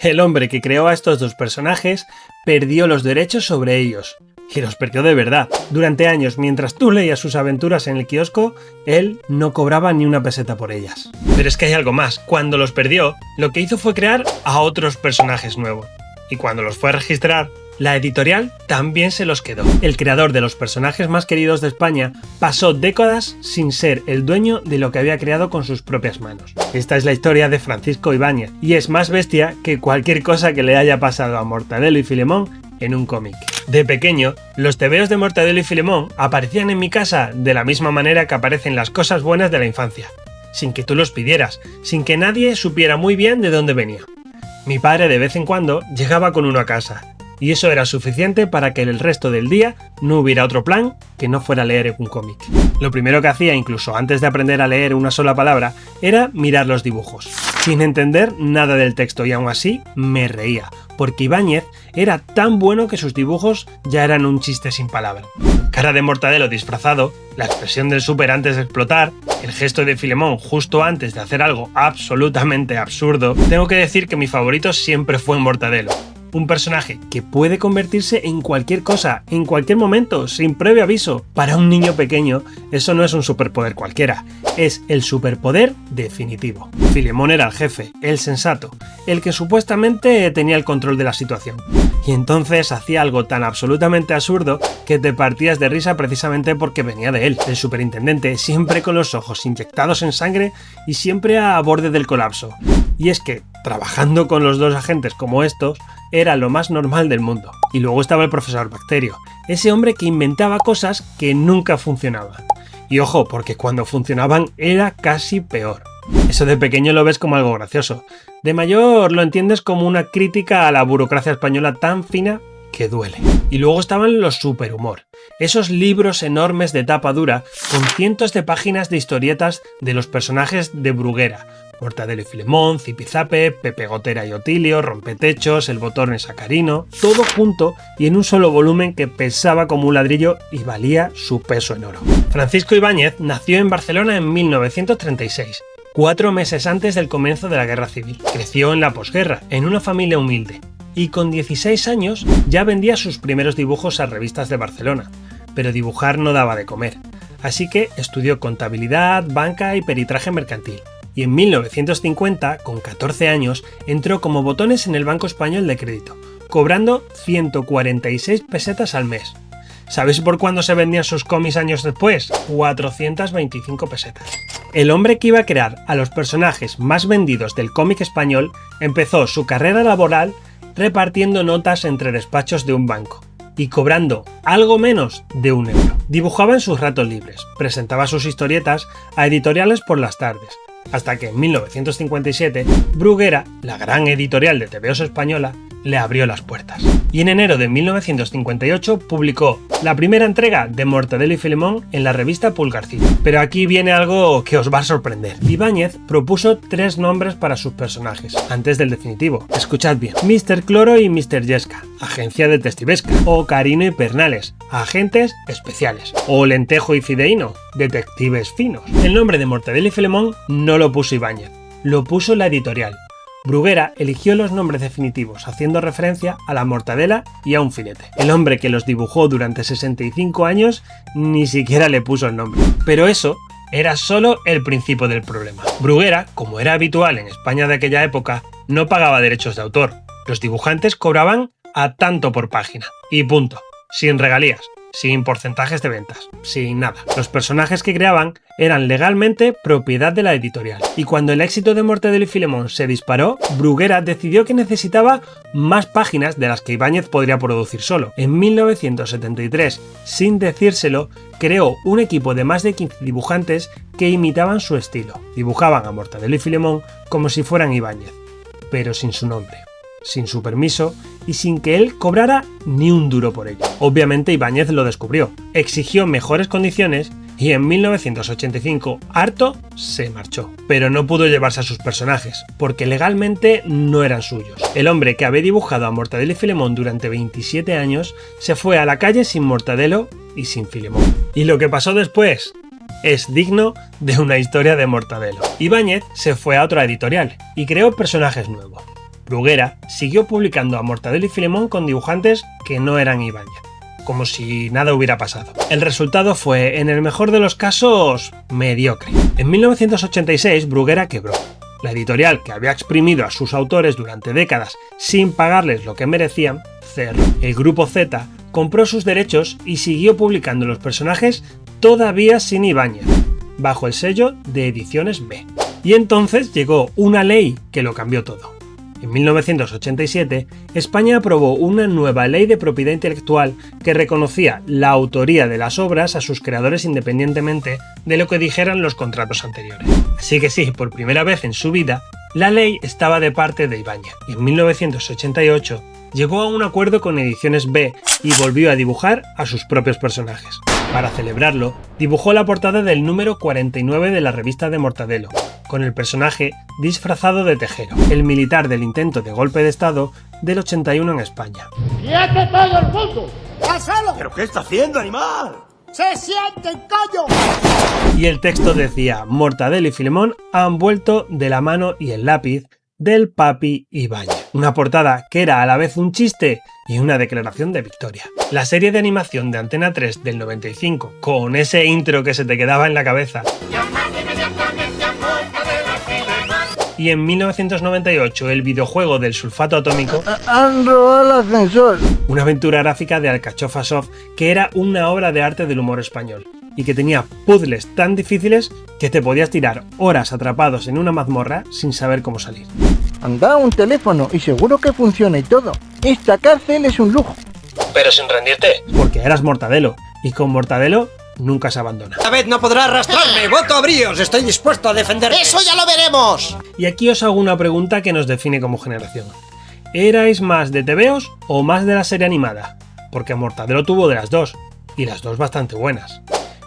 El hombre que creó a estos dos personajes perdió los derechos sobre ellos. Y los perdió de verdad. Durante años, mientras tú leías sus aventuras en el kiosco, él no cobraba ni una peseta por ellas. Pero es que hay algo más. Cuando los perdió, lo que hizo fue crear a otros personajes nuevos. Y cuando los fue a registrar, la editorial también se los quedó. El creador de los personajes más queridos de España pasó décadas sin ser el dueño de lo que había creado con sus propias manos. Esta es la historia de Francisco Ibáñez, y es más bestia que cualquier cosa que le haya pasado a Mortadelo y Filemón en un cómic. De pequeño, los tebeos de Mortadelo y Filemón aparecían en mi casa de la misma manera que aparecen las cosas buenas de la infancia, sin que tú los pidieras, sin que nadie supiera muy bien de dónde venía. Mi padre de vez en cuando llegaba con uno a casa, y eso era suficiente para que el resto del día no hubiera otro plan que no fuera leer un cómic. Lo primero que hacía, incluso antes de aprender a leer una sola palabra, era mirar los dibujos, sin entender nada del texto, y aún así me reía, porque Ibáñez era tan bueno que sus dibujos ya eran un chiste sin palabras. Cara de Mortadelo disfrazado, la expresión del súper antes de explotar, el gesto de Filemón justo antes de hacer algo absolutamente absurdo. Tengo que decir que mi favorito siempre fue Mortadelo. Un personaje que puede convertirse en cualquier cosa, en cualquier momento, sin previo aviso. Para un niño pequeño, eso no es un superpoder cualquiera, es el superpoder definitivo. Filemón era el jefe, el sensato, el que supuestamente tenía el control de la situación. Y entonces hacía algo tan absolutamente absurdo que te partías de risa precisamente porque venía de él, el superintendente, siempre con los ojos inyectados en sangre y siempre a borde del colapso. Y es que, trabajando con los dos agentes como estos, era lo más normal del mundo. Y luego estaba el profesor Bacterio, ese hombre que inventaba cosas que nunca funcionaban. Y ojo, porque cuando funcionaban era casi peor. Eso de pequeño lo ves como algo gracioso. De mayor lo entiendes como una crítica a la burocracia española tan fina que duele. Y luego estaban los superhumor. Esos libros enormes de tapa dura con cientos de páginas de historietas de los personajes de Bruguera. Mortadelo y Filemón, Zipizape, Pepe Gotera y Otilio, Rompetechos, El Botón y Sacarino, todo junto y en un solo volumen que pesaba como un ladrillo y valía su peso en oro. Francisco Ibáñez nació en Barcelona en 1936, 4 meses antes del comienzo de la Guerra Civil. Creció en la posguerra, en una familia humilde, y con 16 años ya vendía sus primeros dibujos a revistas de Barcelona, pero dibujar no daba de comer, así que estudió contabilidad, banca y peritraje mercantil. Y en 1950, con 14 años, entró como botones en el Banco Español de Crédito, cobrando 146 pesetas al mes. ¿Sabéis por cuándo se vendían sus cómics años después? 425 pesetas. El hombre que iba a crear a los personajes más vendidos del cómic español empezó su carrera laboral repartiendo notas entre despachos de un banco y cobrando algo menos de €1. Dibujaba en sus ratos libres, presentaba sus historietas a editoriales por las tardes, hasta que en 1957 Bruguera, la gran editorial de tebeos española, le abrió las puertas. Y en enero de 1958 publicó la primera entrega de Mortadelo y Filemón en la revista Pulgarcito. Pero aquí viene algo que os va a sorprender. Ibáñez propuso 3 nombres para sus personajes, antes del definitivo. Escuchad bien: Mr. Cloro y Mr. Yesca, agencia detectivesca, o Carino y Pernales, agentes especiales, o Lentejo y Fideíno, detectives finos. El nombre de Mortadelo y Filemón no lo puso Ibáñez, lo puso la editorial. Bruguera eligió los nombres definitivos, haciendo referencia a la mortadela y a un filete. El hombre que los dibujó durante 65 años ni siquiera le puso el nombre. Pero eso era solo el principio del problema. Bruguera, como era habitual en España de aquella época, no pagaba derechos de autor. Los dibujantes cobraban a tanto por página. Y punto. Sin regalías, sin porcentajes de ventas, sin nada. Los personajes que creaban eran legalmente propiedad de la editorial. Y cuando el éxito de Mortadelo y Filemón se disparó, Bruguera decidió que necesitaba más páginas de las que Ibáñez podría producir solo. En 1973, sin decírselo, creó un equipo de más de 15 dibujantes que imitaban su estilo. Dibujaban a Mortadelo y Filemón como si fueran Ibáñez, pero sin su nombre, sin su permiso y sin que él cobrara ni un duro por ello. Obviamente Ibáñez lo descubrió, exigió mejores condiciones y en 1985, harto, se marchó. Pero no pudo llevarse a sus personajes, porque legalmente no eran suyos. El hombre que había dibujado a Mortadelo y Filemón durante 27 años se fue a la calle sin Mortadelo y sin Filemón. Y lo que pasó después es digno de una historia de Mortadelo. Ibáñez se fue a otra editorial y creó personajes nuevos. Bruguera siguió publicando a Mortadelo y Filemón con dibujantes que no eran Ibáñez, como si nada hubiera pasado. El resultado fue, en el mejor de los casos, mediocre. En 1986 Bruguera quebró. La editorial, que había exprimido a sus autores durante décadas sin pagarles lo que merecían, cerró. El Grupo Z compró sus derechos y siguió publicando los personajes todavía sin Ibáñez, bajo el sello de Ediciones B. Y entonces llegó una ley que lo cambió todo. En 1987, España aprobó una nueva ley de propiedad intelectual que reconocía la autoría de las obras a sus creadores independientemente de lo que dijeran los contratos anteriores. Así que sí, por primera vez en su vida, la ley estaba de parte de Ibáñez. Y en 1988 llegó a un acuerdo con Ediciones B y volvió a dibujar a sus propios personajes. Para celebrarlo, dibujó la portada del número 49 de la revista de Mortadelo, con el personaje disfrazado de Tejero, el militar del intento de golpe de estado del 81 en España. ¡Quiete todo el mundo! ¡Pásalo! ¿Pero qué está haciendo, animal? ¡Se siente en callo! Y el texto decía: Mortadelo y Filemón han vuelto de la mano y el lápiz del Papi Ibáñez. Una portada que era a la vez un chiste y una declaración de victoria. La serie de animación de Antena 3 del 95, con ese intro que se te quedaba en la cabeza. Y en 1998 el videojuego del sulfato atómico. Han robado el ascensor. Una aventura gráfica de Alcachofa Soft que era una obra de arte del humor español y que tenía puzzles tan difíciles que te podías tirar horas atrapados en una mazmorra sin saber cómo salir. Han dado un teléfono y seguro que funciona y todo. Esta cárcel es un lujo. Pero sin rendirte, porque eras Mortadelo y con Mortadelo nunca se abandona. Esta vez no podrá arrastrarme. ¡Voto a bríos! Estoy dispuesto a defenderme. ¡Eso ya lo veremos! Y aquí os hago una pregunta que nos define como generación. ¿Erais más de tebeos o más de la serie animada? Porque Mortadelo tuvo de las dos, y las dos bastante buenas.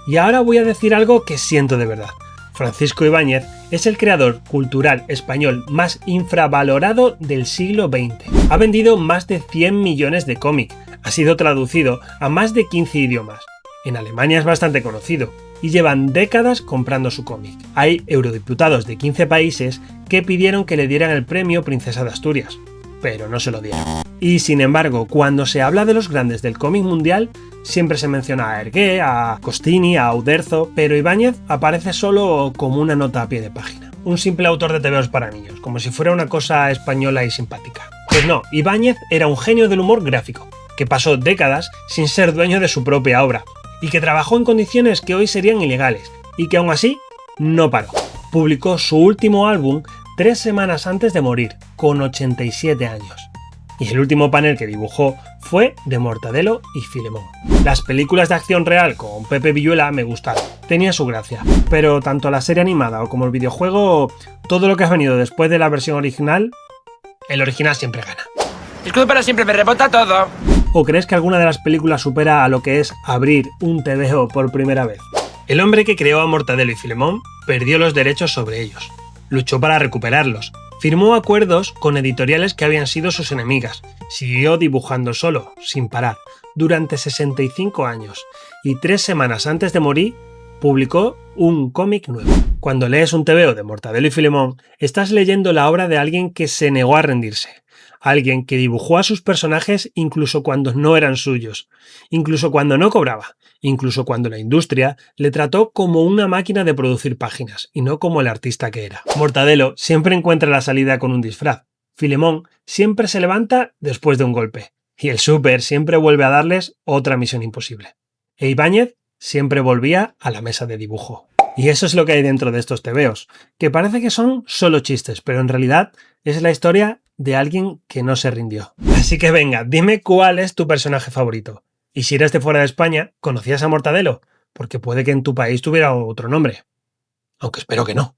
Y ahora voy a decir algo que siento de verdad. Francisco Ibáñez es el creador cultural español más infravalorado del siglo XX. Ha vendido más de 100 millones de cómics, ha sido traducido a más de 15 idiomas. En Alemania es bastante conocido y llevan décadas comprando su cómic. Hay eurodiputados de 15 países que pidieron que le dieran el premio Princesa de Asturias, pero no se lo dieron. Y sin embargo, cuando se habla de los grandes del cómic mundial, siempre se menciona a Hergé, a Costini, a Uderzo, pero Ibáñez aparece solo como una nota a pie de página. Un simple autor de tebeos para niños, como si fuera una cosa española y simpática. Pues no, Ibáñez era un genio del humor gráfico, que pasó décadas sin ser dueño de su propia obra, y que trabajó en condiciones que hoy serían ilegales, y que aún así no paró. Publicó su último álbum 3 semanas antes de morir, con 87 años. Y el último panel que dibujó fue de Mortadelo y Filemón. Las películas de acción real con Pepe Villuela me gustaron, tenía su gracia, pero tanto la serie animada como el videojuego, todo lo que ha venido después de la versión original, el original siempre gana. Disculpe, pero siempre me rebota todo. ¿O crees que alguna de las películas supera a lo que es abrir un TVO por primera vez? El hombre que creó a Mortadelo y Filemón perdió los derechos sobre ellos. Luchó para recuperarlos. Firmó acuerdos con editoriales que habían sido sus enemigas. Siguió dibujando solo, sin parar, durante 65 años. Y 3 semanas antes de morir, publicó un cómic nuevo. Cuando lees un TVO de Mortadelo y Filemón, estás leyendo la obra de alguien que se negó a rendirse. Alguien que dibujó a sus personajes incluso cuando no eran suyos, incluso cuando no cobraba, incluso cuando la industria le trató como una máquina de producir páginas y no como el artista que era. Mortadelo siempre encuentra la salida con un disfraz. Filemón siempre se levanta después de un golpe. Y el Súper siempre vuelve a darles otra misión imposible. E Ibáñez siempre volvía a la mesa de dibujo. Y eso es lo que hay dentro de estos tebeos, que parece que son solo chistes, pero en realidad es la historia de alguien que no se rindió. Así que venga, dime cuál es tu personaje favorito. Y si eres de fuera de España, ¿conocías a Mortadelo? Porque puede que en tu país tuviera otro nombre. Aunque espero que no.